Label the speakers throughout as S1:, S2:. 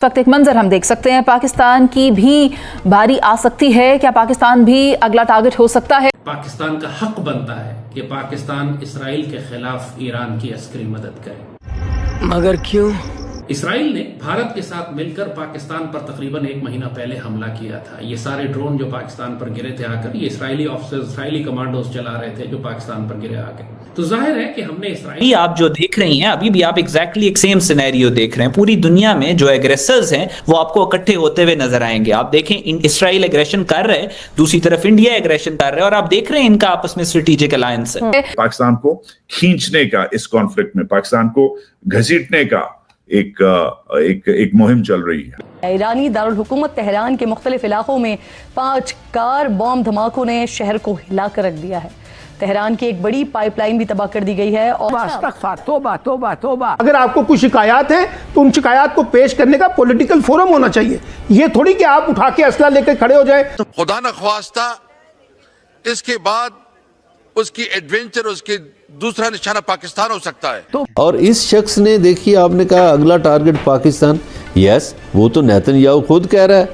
S1: वक्त एक मंजर हम देख सकते हैं, पाकिस्तान की भी बारी आ सकती है। क्या पाकिस्तान भी अगला टारगेट हो सकता है?
S2: पाकिस्तान का हक बनता है कि पाकिस्तान इसराइल के खिलाफ ईरान की अस्करी मदद करे।
S3: मगर क्यों?
S2: इसराइल ने भारत के साथ मिलकर पाकिस्तान पर तकरीबन 1 महीना पहले हमला किया था। ये सारे ड्रोन जो पाकिस्तान पर गिरे थे आकर, ये इसराइली ऑफिसर्स, इसराइली कमांडोज चला रहे थे जो पाकिस्तान पर गिरे आकर। तो जाहिर है कि हमने इसराइल,
S4: आप जो देख रही हैं अभी भी आप एग्जैक्टली एक सेम सिनेरियो देख रहे हैं। पूरी दुनिया में जो एग्रेसर्स हैं वो आपको इकट्ठे होते हुए नजर आएंगे। आप देखें इसराइल एग्रेशन कर रहे है, दूसरी तरफ इंडिया एग्रेशन कर रहा है, और आप देख रहे हैं इनका आपस में स्ट्रेटेजिक अलायंस है।
S5: पाकिस्तान को खींचने का, इस कॉन्फ्लिक्ट में पाकिस्तान को घसीटने का एक मुहिम चल रही है।
S6: ईरानी दारुल हुकूमत तेहरान के मुख्तलिफ इलाकों में 5 कार बॉम्ब धमाकों ने शहर को हिला कर रख दिया है। तेहरान की एक बड़ी पाइपलाइन भी तबाह कर दी गई है। और
S3: तोबा तोबा तोबा।
S7: अगर आपको कुछ शिकायत है तो उन शिकायत को पेश करने का पॉलिटिकल फोरम होना चाहिए। ये थोड़ी कि आप उठा के असला लेकर खड़े हो जाए।
S8: खुदा न ख्वास्ता इसके बाद उसकी एडवेंचर, उसकी दूसरा निशाना पाकिस्तान हो सकता है।
S9: और इस शख्स ने, देखिए आपने कहा अगला टारगेट पाकिस्तान, यस वो तो नेतन्याहू खुद कह रहा है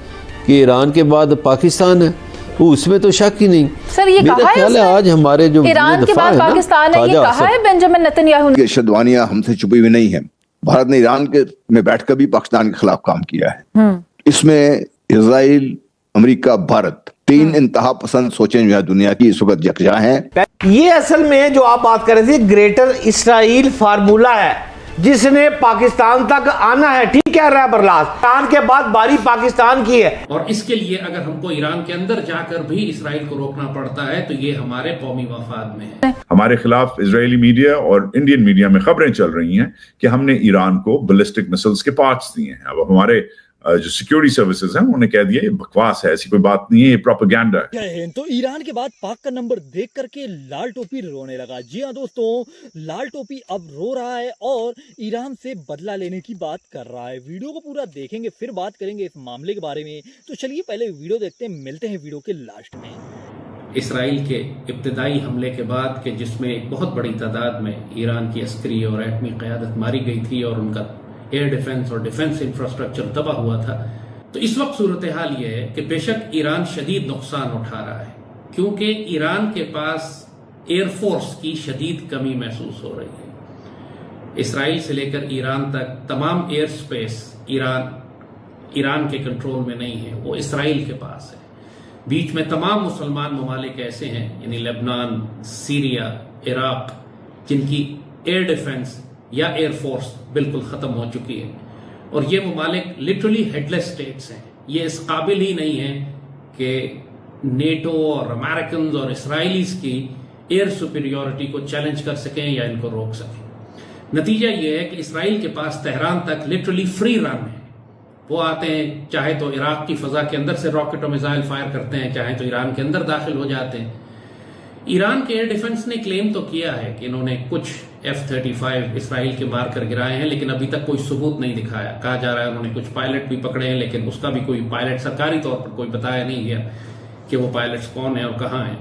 S9: कि ईरान के बाद पाकिस्तान है, उसमें तो शक ही नहीं।
S1: सर ये कहा है
S9: आज हमारे जो
S1: ईरान के बाद पाकिस्तान है, ये कहा है बेंजामिन नेतन्याहू ने।
S10: शदवानियां हमसे छुपी हुई नहीं है। भारत ने ईरान के में बैठकर भी पाकिस्तान के खिलाफ काम किया है। इसमें इजराइल, अमेरिका, भारत 3 इंतहा पसंद सोचें जो है दुनिया की इस वक्त यकजा हैं।
S7: ये असल में जो आप बात कर रहे थे ग्रेटर इसराइल फार्मूला है, जिसने पाकिस्तान तक आना है। ठीक कह रहा है बरलास, ईरान के बाद बारी पाकिस्तान की है।
S2: और इसके लिए अगर हमको ईरान के अंदर जाकर भी इसराइल को रोकना पड़ता है तो ये हमारे कौमी मफाद में है।
S5: हमारे खिलाफ इजरायली मीडिया और इंडियन मीडिया में खबरें चल रही हैं कि हमने ईरान को बैलिस्टिक मिसाइल्स के पार्ट्स दिए हैं। अब हमारे जो सिक्योरिटी सर्विसेज हैं उन्होंने कह दिया ये बकवास है, ऐसी कोई बात नहीं है, ये प्रोपेगेंडा है।
S11: तो ईरान के बाद पाक का नंबर देख करके लाल टोपी रोने लगा। जी हाँ दोस्तों, लाल टोपी अब रो रहा है और ईरान से बदला लेने की बात कर रहा है। वीडियो को पूरा देखेंगे, फिर बात करेंगे इस मामले के बारे में। तो चलिए पहले वीडियो देखते हैं, मिलते हैं वीडियो के लास्ट में।
S2: इसराइल के इब्तदाई हमले के बाद के जिसमें एक बहुत बड़ी तादाद में ईरान की अस्करी और एटमी क़यादत मारी गई थी और उनका एयर डिफेंस और डिफेंस इंफ्रास्ट्रक्चर तबाह हुआ था, तो इस वक्त सूरत हाल ये है कि बेशक ईरान शदीद नुकसान उठा रहा है, क्योंकि ईरान के पास एयरफोर्स की शदीद कमी महसूस हो रही है। इसराइल से लेकर ईरान तक तमाम एयर स्पेस ईरान के कंट्रोल में नहीं है, वो इसराइल के पास है। बीच में तमाम मुसलमान ममालिक ऐसे हैं, यानी लेबनान, सीरिया, इराक, जिनकी एयर डिफेंस या एयरफोर्स बिल्कुल ख़त्म हो चुकी है, और ये ममालिक लिटरली हेडलेस स्टेट्स हैं। ये इस काबिल ही नहीं है कि नेटो और अमेरिकन और इसराइलीज की एयर सुपीरियॉरिटी को चैलेंज कर सकें या इनको रोक सकें। नतीजा ये है कि इसराइल के पास तेहरान तक लिटरली फ्री रन है। वो आते हैं, चाहे तो इराक की फ़ज़ा के अंदर से रॉकेट और मिसाइल फायर करते हैं, चाहे तो ईरान के अंदर दाखिल हो जाते हैं। ईरान के एयर डिफेंस ने क्लेम तो किया है कि इन्होंने कुछ F-35 इसराइल के मार कर गिराए हैं, लेकिन अभी तक कोई सबूत नहीं दिखाया। कहा जा रहा है उन्होंने कुछ पायलट भी पकड़े हैं, लेकिन उसका भी कोई पायलट सरकारी तौर पर कोई बताया नहीं गया कि वो पायलट्स कौन है और कहाँ हैं।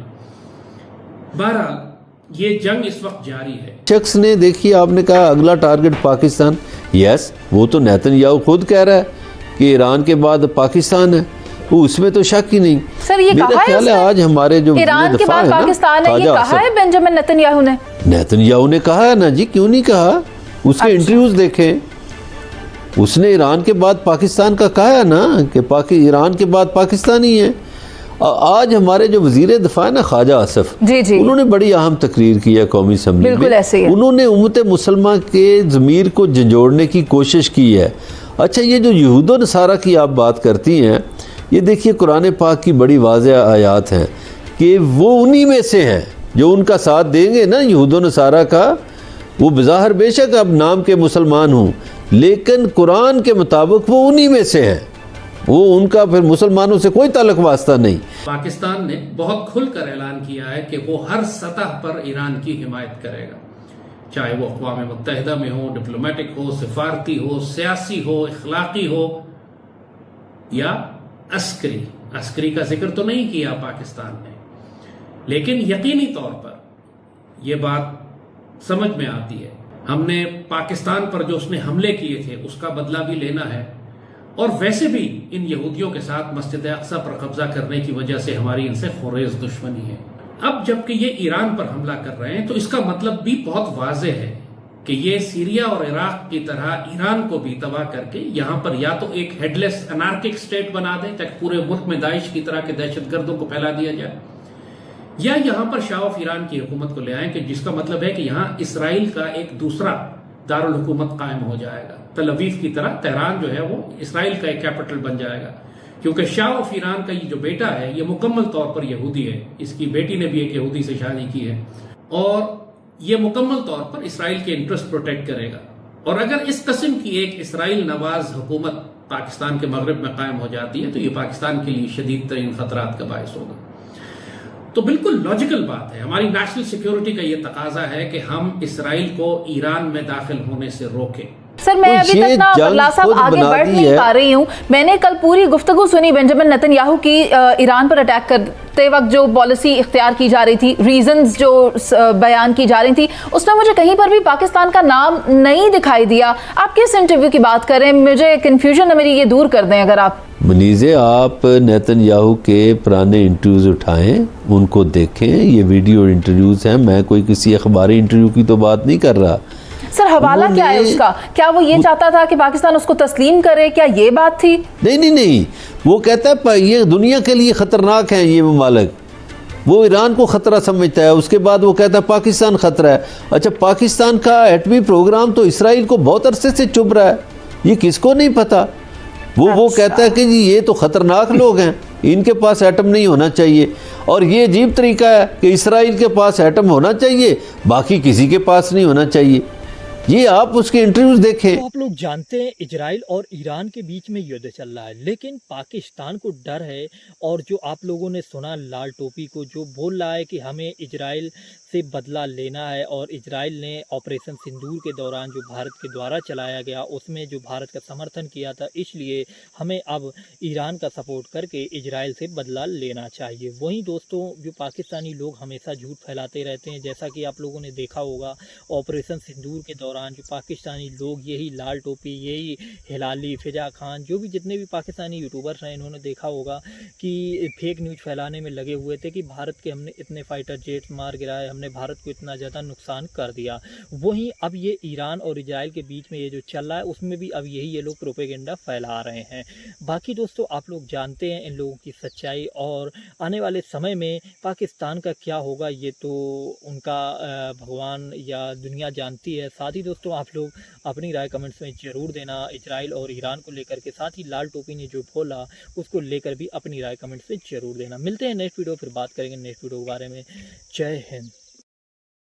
S2: बहरहाल ये जंग इस वक्त जारी है।
S9: शख्स ने, देखिए आपने कहा अगला टारगेट पाकिस्तान, यस वो तो नेतन्याहू खुद कह रहा है कि ईरान के बाद पाकिस्तान है, उसमें तो शक ही नहीं।
S1: सर ये कहा है
S9: आज हमारे जो
S1: ईरान के बाद पाकिस्तान है, ये कहा है बेंजामिन नेतन्याहू ने।
S9: नेतन्याहू ने कहा है ना जी, क्यों नहीं कहा? उसके इंटरव्यूज देखें, उसने ईरान के बाद पाकिस्तान का कहा है ना कि ईरान के बाद पाकिस्तान ही है। आज हमारे जो वजीर दिफा है ना ख्वाजा आसिफ,
S1: जी
S9: उन्होंने बड़ी अहम तकरीर की है कौमी असम्बली में।
S1: बिल्कुल ऐसे ही है।
S9: उन्होंने उम्मत मुसलमान के ज़मीर को झंझोड़ने की कोशिश की है। अच्छा, ये जो यहूद व नसारा की आप बात करती हैं, ये देखिए कुरान पाक की बड़ी वाज़ेह आयात हैं कि वो उन्हीं में से हैं जो उनका साथ देंगे ना यहूद व नसारा का। वो बज़ाहिर बेशक अब नाम के मुसलमान हों, लेकिन कुरान के मुताबिक वो उन्हीं में से हैं। वो उनका फिर मुसलमानों से कोई ताल्लुक वास्ता नहीं।
S2: पाकिस्तान ने बहुत खुलकर ऐलान किया है कि वो हर सतह पर ईरान की हिमायत करेगा, चाहे वो अक़वाम मुत्तहिदा में हो, डिप्लोमेटिक हो, सिफारती हो, सियासी हो, इखलाकी हो या अस्करी का जिक्र तो नहीं किया पाकिस्तान ने, लेकिन यकीनी तौर पर यह बात समझ में आती है। हमने पाकिस्तान पर जो उसने हमले किए थे उसका बदला भी लेना है, اور ویسے بھی ان یہودیوں کے ساتھ مسجد اقصی پر قبضہ کرنے کی وجہ سے ہماری ان سے خوریز دشمنی ہے. اب جبکہ یہ ایران پر حملہ کر رہے ہیں تو اس کا مطلب بھی بہت واضح ہے کہ یہ سیریا اور عراق کی طرح ایران کو بھی تباہ کر کے یہاں پر یا تو ایک ہیڈ لیس انارکک اسٹیٹ بنا دیں تاکہ پورے ملک میں داعش کی طرح کے دہشت گردوں کو پھیلا دیا جائے، یا یہاں پر شاہ آف ایران کی حکومت کو لے آئیں کہ جس کا مطلب ہے کہ یہاں اسرائیل کا ایک دوسرا دارالحکومت قائم ہو جائے گا. تل اویو کی طرح تہران جو ہے وہ اسرائیل کا ایک کیپٹل بن جائے گا، کیونکہ شاہ آف ایران کا یہ جو بیٹا ہے یہ مکمل طور پر یہودی ہے. اس کی بیٹی نے بھی ایک یہودی سے شادی کی ہے اور یہ مکمل طور پر اسرائیل کے انٹرسٹ پروٹیکٹ کرے گا. اور اگر اس قسم کی ایک اسرائیل نواز حکومت پاکستان کے مغرب میں قائم ہو جاتی ہے تو یہ پاکستان کے لیے شدید ترین خطرات کا باعث ہوگا. تو بالکل لاجیکل بات ہے، ہماری نیشنل سیکیورٹی کا یہ تقاضا ہے کہ ہم اسرائیل کو ایران میں داخل ہونے سے روکیں.
S1: سر میں ابھی تک نا برلا صاحب آگے بڑھ نہیں پا رہی ہوں. میں نے کل پوری گفتگو سنی بنجامن نتن یاہو کی ایران پر اٹیک کرتے وقت جو پالیسی اختیار کی جا رہی تھی، ریزنز جو بیان کی جا رہی تھی، اس میں مجھے کہیں پر بھی پاکستان کا نام نہیں دکھائی دیا. آپ کس انٹرویو کی بات کر رہے ہیں؟ مجھے کنفیوژن میری یہ دور کر دیں اگر آپ.
S9: منیزے آپ نتن یاہو کے پرانے انٹرویوز اٹھائیں، ان کو دیکھیں. یہ ویڈیو انٹرویوز ہیں، میں کوئی کسی اخباری انٹرویو کی تو بات نہیں کر رہا.
S1: سر حوالہ کیا ہے اس کا؟ کیا وہ یہ چاہتا تھا کہ پاکستان اس کو تسلیم کرے؟ کیا یہ بات تھی؟
S9: نہیں، وہ کہتا ہے یہ دنیا کے لیے خطرناک ہیں یہ ممالک. وہ ایران کو خطرہ سمجھتا ہے، اس کے بعد وہ کہتا ہے پاکستان خطرہ ہے. اچھا، پاکستان کا ایٹمی پروگرام تو اسرائیل کو بہت عرصے سے چپ رہا ہے، یہ کس کو نہیں پتا. وہ کہتا ہے کہ جی یہ تو خطرناک لوگ ہیں، ان کے پاس ایٹم نہیں ہونا چاہیے. اور یہ عجیب طریقہ ہے کہ اسرائیل کے پاس ایٹم ہونا چاہیے، باقی کسی کے پاس نہیں ہونا چاہیے. یہ آپ اس کے انٹرویوز دیکھیں.
S11: آپ لوگ جانتے ہیں اسرائیل اور ایران کے بیچ میں یدھ چل رہا ہے، لیکن پاکستان کو ڈر ہے. اور جو آپ لوگوں نے سنا لال ٹوپی کو جو بول رہا ہے کہ ہمیں اسرائیل سے بدلہ لینا ہے، اور اسرائیل نے آپریشن سندور کے دوران جو بھارت کے دوارا چلایا گیا اس میں جو بھارت کا سمرتھن کیا تھا، اس لیے ہمیں اب ایران کا سپورٹ کر کے اسرائیل سے بدلہ لینا چاہیے. وہیں دوستوں، جو پاکستانی لوگ ہمیشہ جھوٹ پھیلاتے رہتے ہیں، جیسا کہ آپ لوگوں نے دیکھا ہوگا آپریشن سندور کے دوران جو پاکستانی لوگ، یہی لال ٹوپی، یہی ہلالی، فضا خان، جو بھی جتنے بھی پاکستانی یوٹیوبرز ہیں، انہوں نے دیکھا ہوگا کہ فیک نیوز پھیلانے میں لگے ہوئے تھے کہ بھارت کے ہم نے اتنے فائٹر جیٹس مار گرائے، ہم نے بھارت کو اتنا زیادہ نقصان کر دیا. وہیں اب یہ ایران اور اسرائیل کے بیچ میں یہ جو چل رہا ہے اس میں بھی اب یہی یہ لوگ پروپیگنڈا پھیلا رہے ہیں. باقی دوستوں، آپ لوگ جانتے ہیں ان لوگوں کی سچائی، اور آنے والے سمے میں پاکستان کا کیا ہوگا یہ تو ان کا بھگوان یا دنیا جانتی ہے. ساتھ ہی دوستوں، آپ لوگ اپنی رائے کمنٹس میں ضرور دینا اسرائیل اور ایران کو لے کر کے. ساتھ ہی لال ٹوپی نے جو بولا اس کو لے کر بھی اپنی رائے کمنٹس میں ضرور دینا. ملتے ہیں نیکسٹ ویڈیو، پھر بات کریں گے نیکسٹ ویڈیو کے بارے میں. جے ہند.